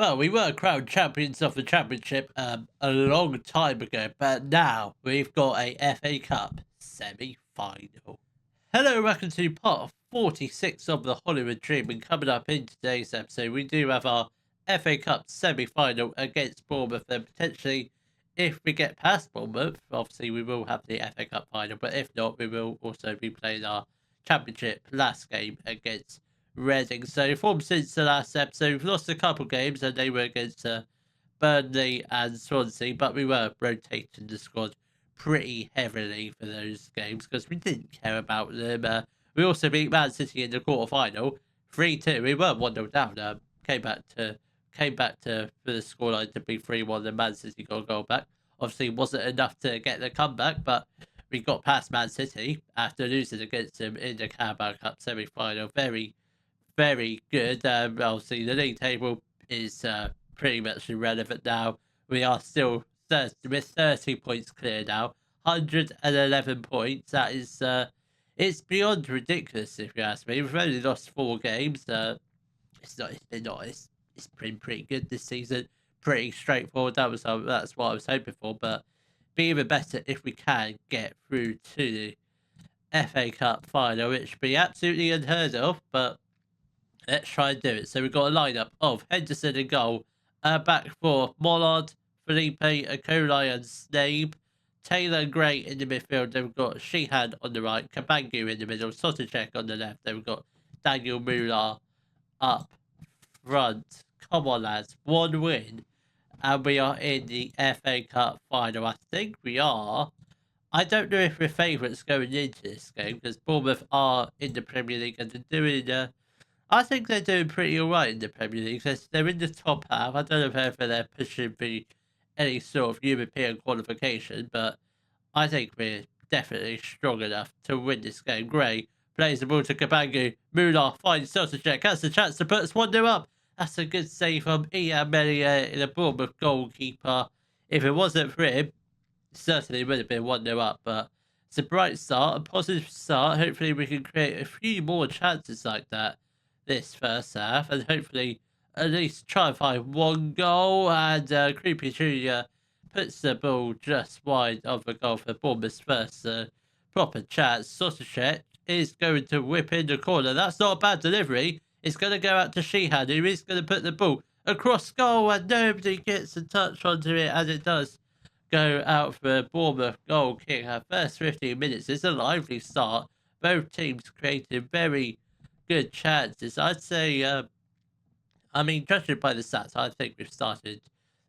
Well, we were crowned champions of the championship a long time ago, but now we've got a FA Cup semi-final. Hello, welcome to part 46 of the Hollywood Dream, and coming up in today's episode, we do have our FA Cup semi-final against Bournemouth, and potentially, if we get past Bournemouth, obviously we will have the FA Cup final, but if not, we will also be playing our championship last game against Reading. So, form since the last episode, we've lost a couple games, and they were against Burnley and Swansea, but we were rotating the squad pretty heavily for those games because we didn't care about them. We also beat Man City in the quarterfinal, 3-2. We were 1-0 down. Came back to for the scoreline to be 3-1. And Man City got a goal back. Obviously, wasn't enough to get the comeback, but we got past Man City after losing against them in the Carabao Cup semi-final. Very, very good. Obviously, the league table is pretty much irrelevant now. We are still 30 points clear now. 111 points. That is, it's beyond ridiculous if you ask me. We've only lost 4 games. It's been pretty good this season. Pretty straightforward. That's what I was hoping for. But be even better if we can get through to the FA Cup final, which would be absolutely unheard of. But let's try and do it. So we've got a lineup of Henderson in goal, back four, Mollard, Felipe, Akolai and Snape, Taylor and Gray in the midfield. Then we've got Sheehan on the right, Kabangu in the middle, Sotacek on the left. Then we've got Daniel Muller up front. Come on, lads. 1 win. And we are in the FA Cup final. I think we are. I don't know if we're favourites going into this game because Bournemouth are in the Premier League and they're doing I think they're doing pretty alright in the Premier League. They're in the top half. I don't know if they're pushing for any sort of European qualification, but I think we're definitely strong enough to win this game. Gray plays the ball to Kabangu. Muller finds Sotacek. Has the chance to put us 1-0 up. That's a good save from Ian Mellier, the Bournemouth goalkeeper. If it wasn't for him, certainly would have been 1-0 up, but it's a bright start, a positive start. Hopefully we can create a few more chances like that this first half, and hopefully at least try and find 1 goal. And Creepy Jr. puts the ball just wide of the goal for Bournemouth's first proper chance. Sotacek is going to whip in the corner. That's not a bad delivery. It's going to go out to Sheehan, who is going to put the ball across goal, and nobody gets a touch onto it, and it does go out for a Bournemouth goal kick. Our first 15 minutes is a lively start. Both teams creating very good chances. I'd say, judging by the stats, I think we've started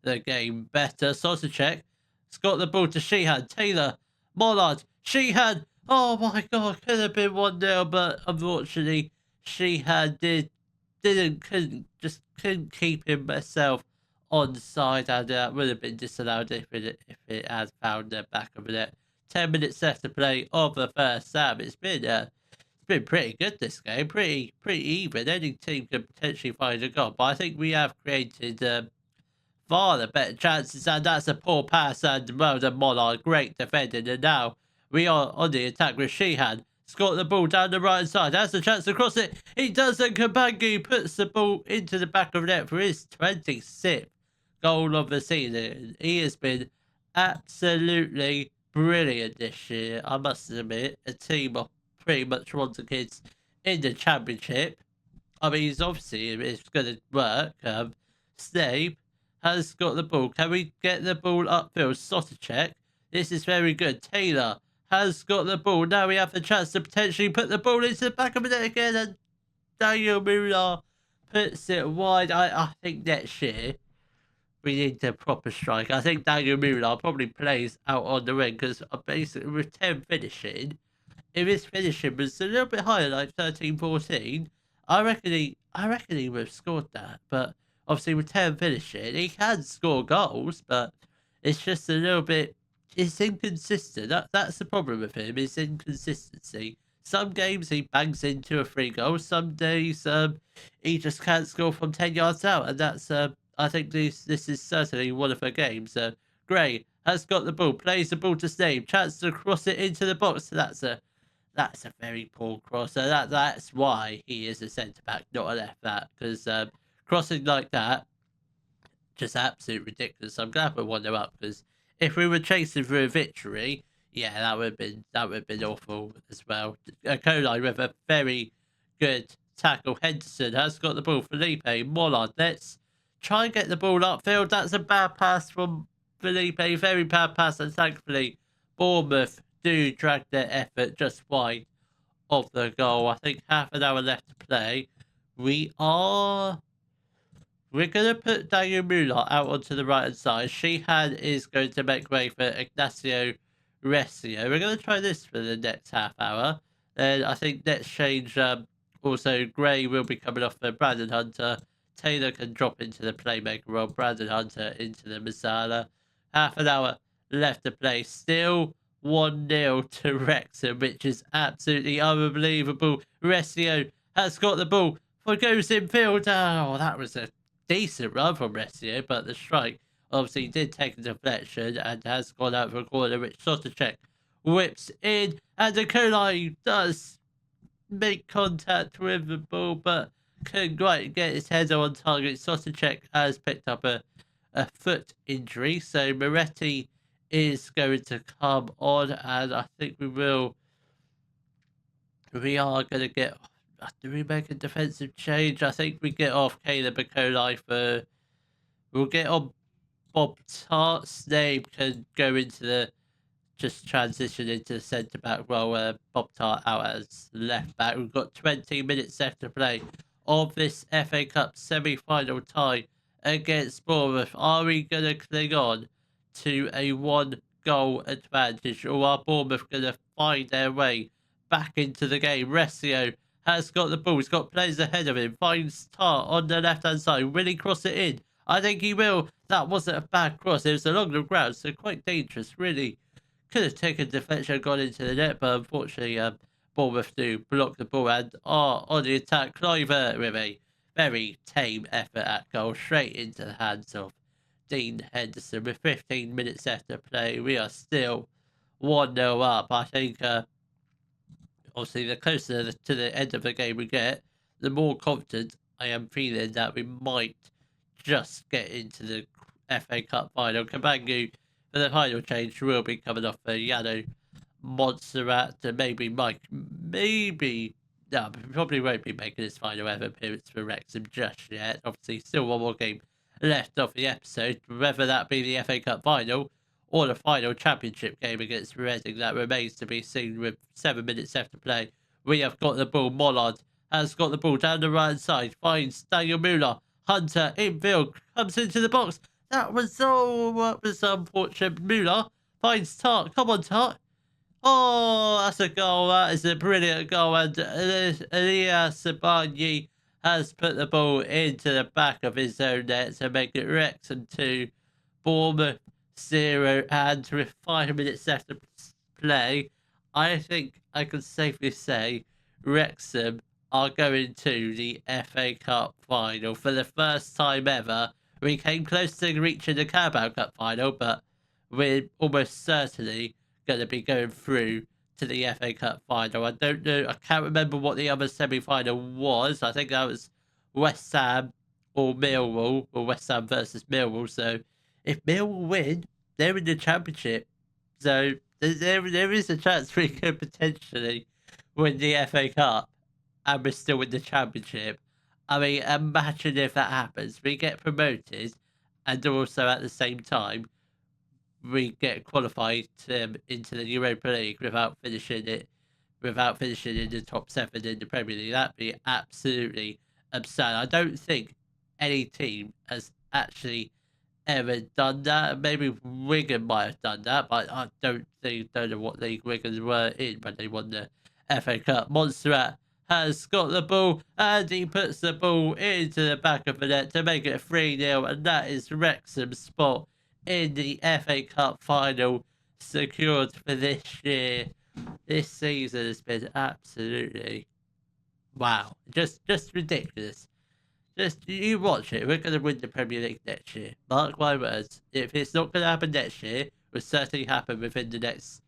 the game better. Sotacek has got the ball to Sheehan. Taylor, Mollard, Sheehan. Oh my God, could have been 1-0, but unfortunately, Sheehan couldn't keep himself onside, and would have been disallowed if it had found the back of the net. 10 minutes left to play of the first half. It's been pretty good this game, pretty even. Any team can potentially find a goal, but I think we have created far the better chances, and that's a poor pass, and well done Mollard, great defending, and now we are on the attack with Sheehan. He's got the ball down the right side, has the chance to cross it, he does, and Kabangu puts the ball into the back of the net for his 26th goal of the season. He has been absolutely brilliant this year, I must admit. A team of pretty much wonder kids in the championship. I mean, it's going to work. Snape has got the ball. Can we get the ball upfield? Sotacek. This is very good. Taylor has got the ball. Now we have the chance to potentially put the ball into the back of the net again, and Daniel Muller puts it wide. I think next year we need a proper strike. I think Daniel Muller probably plays out on the wing because basically with 10 finishing, if his finishing was a little bit higher, like 13, 14, I reckon he would have scored that. But obviously with 10 finishing, he can score goals, but it's just a little bit, it's inconsistent. That's the problem with him, is inconsistency. Some games he bangs in 2 or 3 goals. Some days he just can't score from 10 yards out, and that's I think this is certainly one of her games. Gray has got the ball, plays the ball to Snape, chance to cross it into the box. That's a very poor cross. That's why he is a centre back, not a left back, because crossing like that just absolute ridiculous. I'm glad we're 1-0 up, because if we were chasing for a victory, yeah, that would have been awful as well. Colai with a very good tackle. Henderson has got the ball. Felipe Mollard. Let's try and get the ball upfield. That's a bad pass from Felipe. Very bad pass, and thankfully Bournemouth do drag their effort just wide of the goal. I think half an hour left to play. We're going to put Daniel Muller out onto the right hand side. Sheehan is going to make way for Ignacio Resio. We're going to try this for the next half hour. Then I think next change, also Gray will be coming off for Brandon Hunter. Taylor can drop into the playmaker role. Brandon Hunter into the Masala. Half an hour left to play. Still 1-0 to Wrexham, which is absolutely unbelievable. Resio has got the ball. Goes in field. Oh, that was a decent run from Resio, but the strike obviously did take a deflection and has gone out for a corner, which Sotacek whips in, and the Kolai does make contact with the ball, but couldn't quite get his header on target. Sotacek has picked up a foot injury, so Moretti is going to come on, and I think we are going to get... Do we make a defensive change? I think we get off Caleb Colai for... We'll get on Bob Tart's name, can go into the... Just transition into the centre-back role. Bob Tart out as left-back. We've got 20 minutes left to play of this FA Cup semi-final tie against Bournemouth. Are we going to cling on to a one-goal advantage, or are Bournemouth going to find their way back into the game? Resio has got the ball. He's got players ahead of him. Finds Tart on the left-hand side. Will he cross it in? I think he will. That wasn't a bad cross. It was along the ground, so quite dangerous, really. Could have taken deflection and gone into the net, but unfortunately, Bournemouth do block the ball and are on the attack. Cliver with a very tame effort at goal, straight into the hands of Dean Henderson. With 15 minutes left to play, we are still 1-0 up. I think, obviously, the closer to the end of the game we get, the more confident I am feeling that we might just get into the FA Cup final. Kabangu, for the final change, will be coming off for Yano Montserrat, and maybe Mike. No, probably won't be making his final ever appearance for Wrexham just yet. Obviously, still one more game left of the episode. Whether that be the FA Cup final or the final championship game against Reading, that remains to be seen. With 7 minutes left to play, we have got the ball. Mollard has got the ball down the right side, finds Daniel Muller. Hunter infield, comes into the box. That was unfortunate. Muller finds Tart. Come on, Tart. Oh, that's a goal. That is a brilliant goal. And Elias Sabanyi has put the ball into the back of his own net to make it Wrexham 2, Bournemouth 0. And with 5 minutes left to play, I think I can safely say Wrexham are going to the FA Cup final. For the first time ever, we came close to reaching the Carabao Cup final, but we're almost certainly going to be going through to the FA Cup final. I don't know, I can't remember what the other semi-final was. I think that was West Ham or Millwall, or West Ham versus Millwall. So if Millwall win, they're in the championship. So there is a chance we could potentially win the FA Cup and we're still in the championship. I mean, imagine if that happens. We get promoted, and also at the same time, we get qualified into the Europa League without finishing in the top 7 in the Premier League. That'd be absolutely absurd. I don't think any team has actually ever done that. Maybe Wigan might have done that, but I don't know what league Wigan were in when they won the FA Cup. Montserrat has got the ball, and he puts the ball into the back of the net to make it 3-0, and that is Wrexham's spot in the FA Cup final secured for this year. This season has been absolutely wow, just ridiculous. Just you watch it. We're going to win the Premier League next year. Mark my words. If it's not going to happen next year, it will certainly happen within the next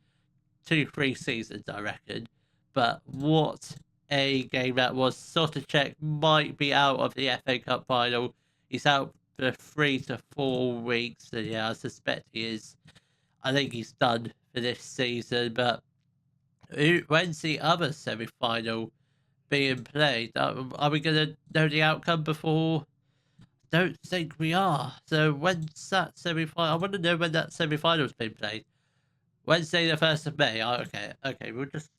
2-3 seasons, I reckon. But what a game that was. Sotacek might be out of the FA Cup final. He's out for 3 to 4 weeks. So yeah, I suspect he is. I think he's done for this season. But when's the other semi-final being played? Are we going to know the outcome before? Don't think we are. So when's that semi-final? I want to know when that semi-final's been played. Wednesday, the 1st of May. Oh, okay. We'll just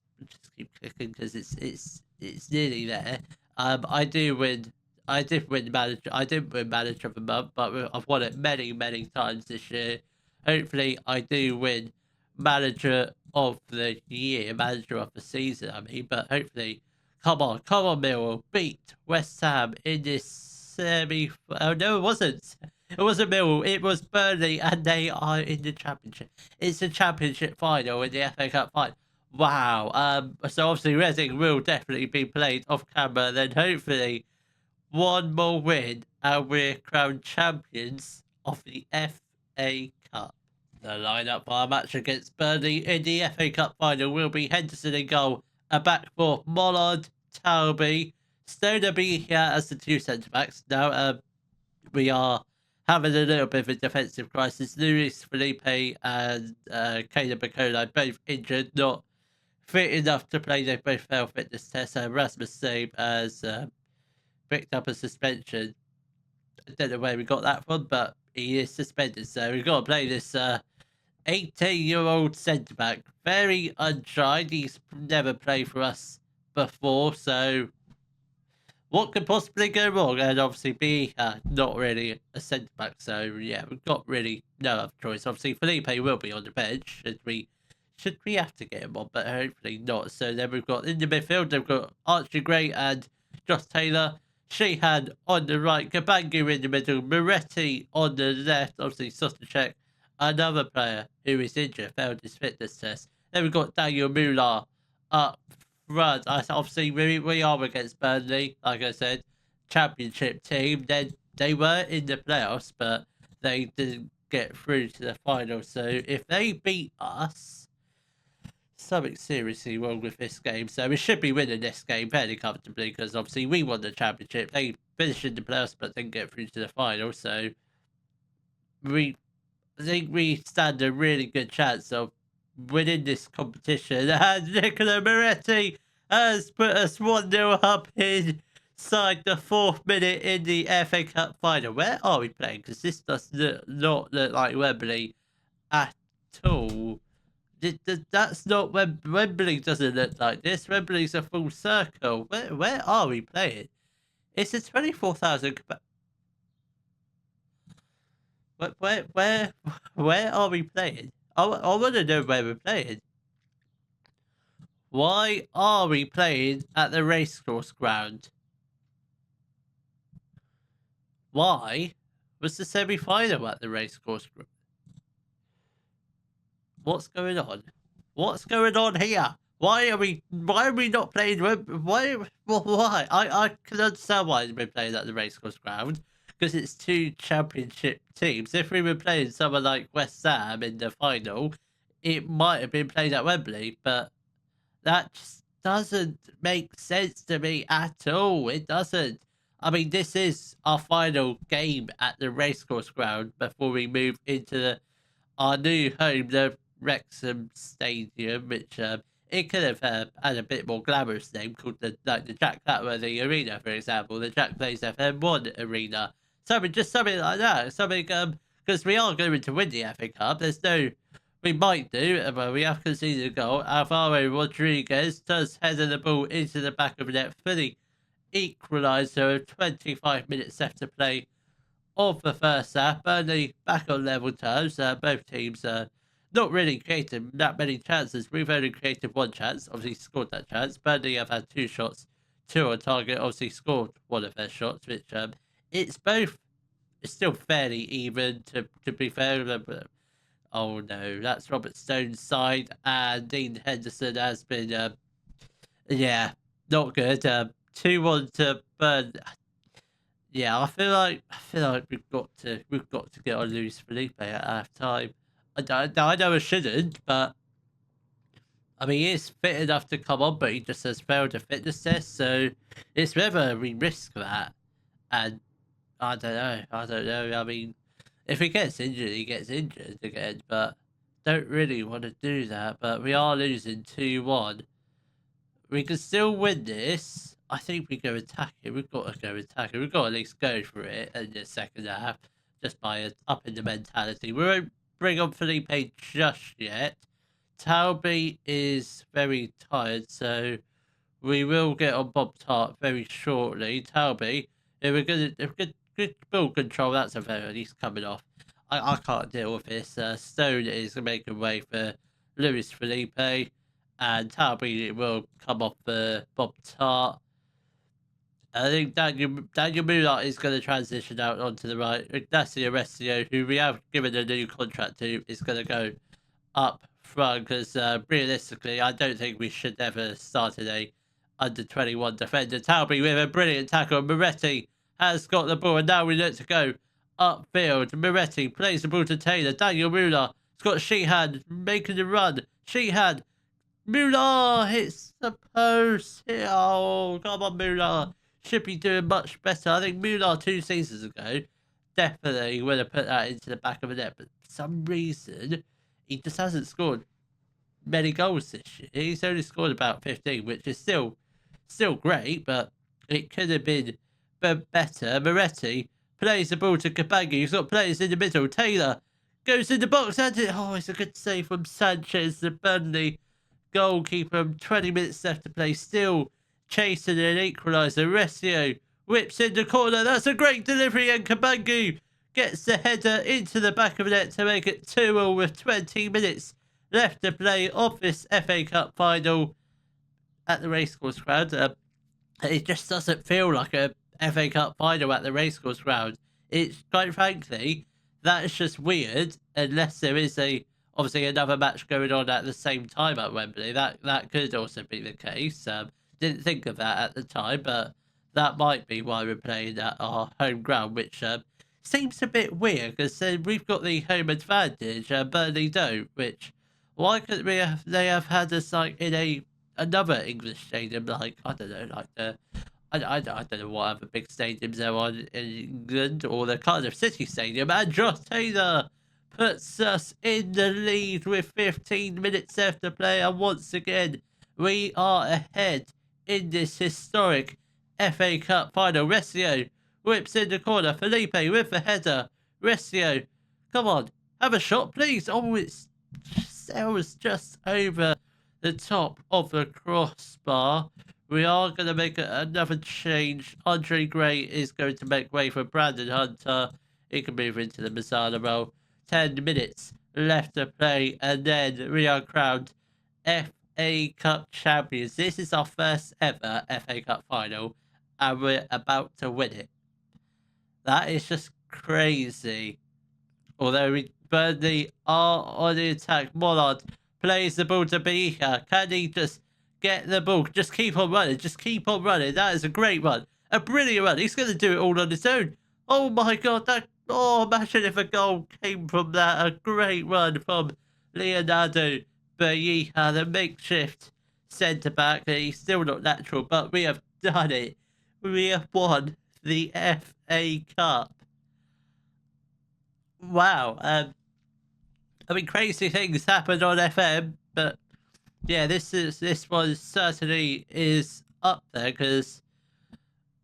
keep clicking because it's nearly there. I do win. I did win manager. I didn't win manager of the month, but I've won it many times this year. Hopefully, I do win manager of the year, manager of the season. I mean, but hopefully, come on, Millwall, beat West Ham in this semi. Oh no, it wasn't. It wasn't Millwall. It was Burnley, and they are in the championship. It's the championship final in the FA Cup final. Wow. So obviously Reading will definitely be played off camera. Then hopefully one more win, and we're crowned champions of the FA Cup. The lineup for our match against Burnley in the FA Cup final will be Henderson in goal, a back four, Mollard, Talby, Stoner be here as the two centre backs. Now, we are having a little bit of a defensive crisis. Luis Felipe and Caleb Bacola both injured, not fit enough to play. They both failed fitness tests. Rasmus Sabe has picked up a suspension. I don't know where we got that from, but he is suspended. So we've got to play this 18-year-old centre back. Very untried. He's never played for us before, so what could possibly go wrong? And obviously, be not really a centre back, so yeah, we've got really no other choice. Obviously, Felipe will be on the bench. Should we have to get him on? But hopefully not. So then we've got in the midfield, they've got Archie Gray and Josh Taylor. Sheehan on the right, Kabangu in the middle, Moretti on the left. Obviously, Sosticek, another player who is injured, failed his fitness test. Then we've got Daniel Muller up front. Obviously, we are against Burnley, like I said, championship team. They were in the playoffs, but they didn't get through to the final. So if they beat us, something seriously wrong with this game. So we should be winning this game fairly comfortably because obviously we won the championship. They finished in the playoffs, but didn't get through to the final. So I think we stand a really good chance of winning this competition. And Nicola Moretti has put us 1-0 up inside the 4th minute in the FA Cup final. Where are we playing? Because this does not look like Wembley at all. That's not Wembley. Doesn't look like this. Wembley's a full circle. Where are we playing? It's a 24,000. Where are we playing? I want to know where we're playing. Why are we playing at the racecourse ground? Why was the semi-final at the racecourse ground? What's going on? What's going on here? Why are we not playing? Why? I can understand why we're playing at the racecourse ground because it's two championship teams. If we were playing someone like West Ham in the final, it might have been played at Wembley, but that just doesn't make sense to me at all. It doesn't. I mean, this is our final game at the racecourse ground before we move into our new home, the Wrexham Stadium, which it could have had a bit more glamorous name called the Jack Clatworthy Arena, for example, the Jack Plays FM1 Arena. Something like that. Something because we are going to win the FA Cup. We might do. Well, we have conceded a goal. Alvaro Rodriguez does header the ball into the back of the net, fully equalised. So 25 minutes left to play of the first half. Burnley back on level terms. Both teams not really created that many chances. We've only created one chance. Obviously scored that chance. Burnley have had 2 shots, 2 on target. Obviously scored one of their shots, which it's still fairly even to be fair. Oh no, that's Robert Stone's side, and Dean Henderson has been not good. 2-1 to Burn. Yeah, I feel like we've got to get on Luis Felipe at half time. I know I shouldn't, but I mean he is fit enough to come on, but he just has failed a fitness test, so it's whether we risk that and I don't know. I don't know. I mean, if he gets injured, he gets injured again. But don't really want to do that. But we are losing 2-1. We can still win this. I think we go attack it. We've got to go attack it. We've got to at least go for it in the second half, just by up in the mentality. We won't bring on Felipe just yet. Talby is very tired, so we will get on Bob Tart very shortly. Talby, if we're good ball control, that's a very he's coming off. I can't deal with this. Stone is making way for Luis Felipe, and Talby will come off for Bob Tart. I think Daniel Muller is going to transition out onto the right. Ignacio Resio, who we have given a new contract to, is going to go up front because realistically, I don't think we should ever start a under 21 defender. Talby with a brilliant tackle. Moretti has got the ball, and now we look to go upfield. Moretti plays the ball to Taylor. Daniel Muller has got Sheehan making the run. Sheehan, Muller hits the post. Oh, come on, Muller. Should be doing much better. I think Muller 2 seasons ago definitely would have put that into the back of the net, but for some reason he just hasn't scored many goals this year. He's only scored about 15, which is still great, but it could have been better. Moretti plays the ball to Kabangi. He's got players in the middle. Taylor goes in the box, and it's a good save from Sanchez, the Burnley goalkeeper. 20 minutes left to play, still chasing an equaliser. Resio whips in the corner. That's a great delivery, and Kabangu gets the header into the back of the net to make it 2-2 with 20 minutes left to play of this FA Cup final at the Racecourse Ground. It just doesn't feel like a FA Cup final at the Racecourse Ground. It's quite frankly, that is just weird, unless there is obviously another match going on at the same time at Wembley. That could also be the case. Didn't think of that at the time, but that might be why we're playing at our home ground, which seems a bit weird because we've got the home advantage, Burnley don't. Which why couldn't they have had us like in another English stadium, like I don't know, like the I don't know what other big stadiums there are in England, or the Cardiff City Stadium, and Josh Taylor puts us in the lead with 15 minutes left to play, and once again we are ahead in this historic FA Cup final. Resio whips in the corner. Felipe with the header. Resio, come on, have a shot, please. Oh, it sails just over the top of the crossbar. We are going to make another change. Andre Gray is going to make way for Brandon Hunter. He can move into the Mazzala role. 10 minutes left to play, and then we are crowned FA Cup champions. This is our first ever FA Cup final, and we're about to win it. That is just crazy. Although Burnley are on the attack. Mollard plays the ball to Beika. Can he just get the ball? Just keep on running. Just keep on running. That is a great run. A brilliant run. He's going to do it all on his own. Oh my God. Imagine if a goal came from that. A great run from Leonardo Beika, the makeshift centre-back. He's still not natural, but we have done it. We have won the FA Cup. Wow. I mean, crazy things happened on FM, but yeah, this one certainly is up there because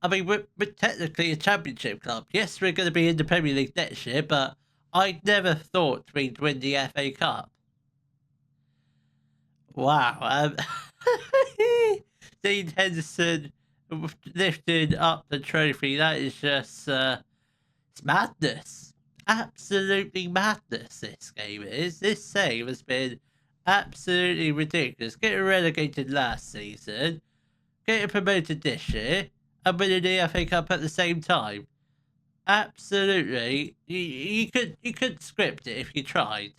I mean we're technically a championship club. Yes, we're going to be in the Premier League next year, but I never thought we'd win the FA Cup. Wow. Dean Henderson lifted up the trophy. That is just it's madness. Absolutely madness, this game is. This save has been absolutely ridiculous. Getting relegated last season, getting promoted this year, and winning the FA Cup at the same time. Absolutely. You could script it if you tried.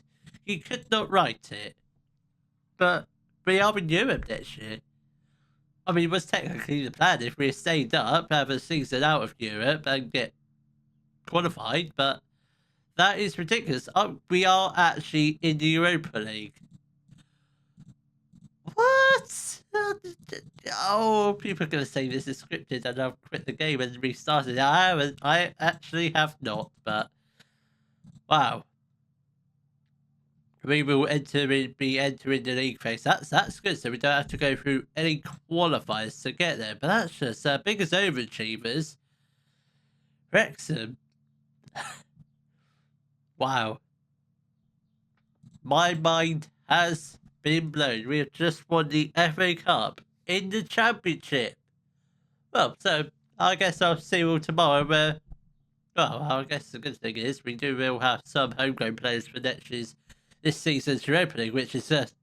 You could not write it. But we are in Europe next year. I mean, it was technically the plan if we stayed up, have a season out of Europe and get qualified, but that is ridiculous. We are actually in the Europa League. What? Oh, people are going to say this is scripted and I've quit the game and restarted. I haven't. I actually have not, but wow. We will be entering the league phase. That's good. So we don't have to go through any qualifiers to get there. But that's just biggest overachievers. Wrexham. Wow. My mind has been blown. We have just won the FA Cup in the Championship. Well, so I guess I'll see you all tomorrow. Well, I guess the good thing is we will have some homegrown players for this season's Europa League, which is just,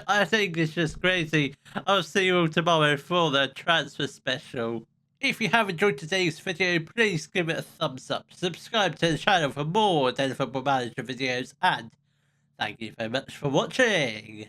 I think it's just crazy. I'll see you all tomorrow for the transfer special. If you have enjoyed today's video, please give it a thumbs up. Subscribe to the channel for more Daily Football Manager videos, and thank you very much for watching.